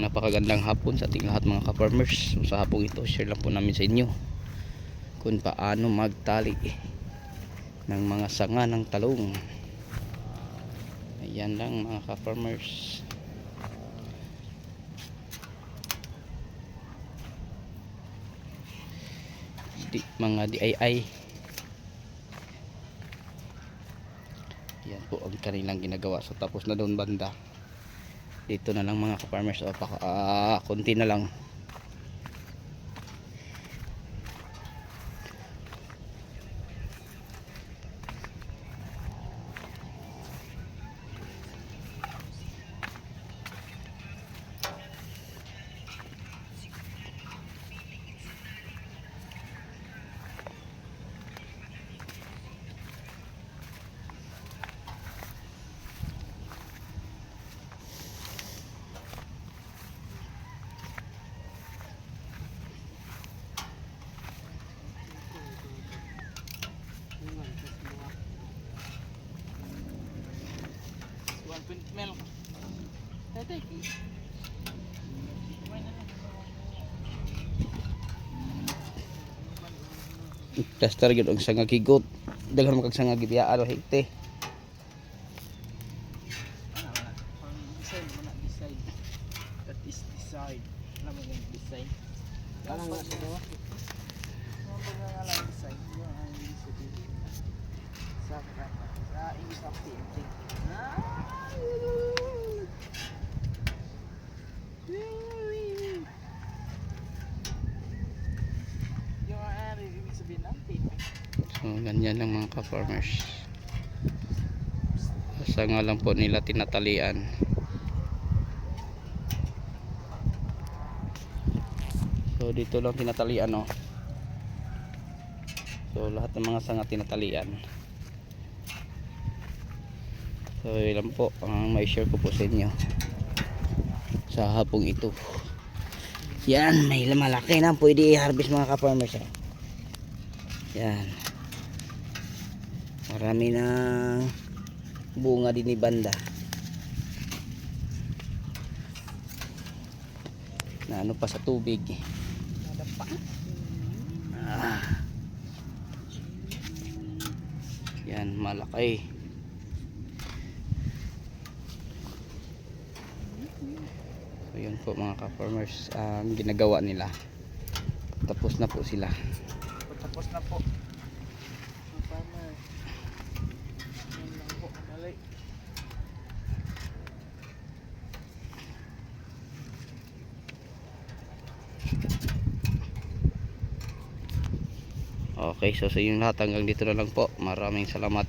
napakagandang hapon sa ating lahat mga ka-farmers. So, sa hapong ito, share lang po namin sa inyo kung paano magtali ng mga sanga ng talong. Ayan lang mga ka-farmers. Mga DIY. Yan po ang kanilang ginagawa. So tapos na doon banda. Dito na lang mga ka-farmers. Konti na lang. Plaster gyud og sanga kigot. Daghan mo kag sanga gid ya aro higte. That is decide. Alam mo yung design. Alam mo sa dawa. Alam design. Yung ang sabihin. Sa English of painting. Yung ang ibig sabihin ng painting. So ganyan lang mga ka-farmers. Sanga lang po nila tinatalian. So dito lang tinatalian, no. So lahat ng mga sanga tinatalian. So ilan po ang may share ko po sa inyo sa hapong ito. Yan, may malaki na pwede i-harvest mga ka-farmers. Yan. Marami na bunga din ni banda. Na ano pa sa tubig. Yan, malaki. So yun po mga ka-farmers, ginagawa nila. Tapos na po sila. Tapos na po. Farmer. Yan lang po. Dali. Okay, so sa inyong lahat hanggang dito na lang po. Maraming salamat.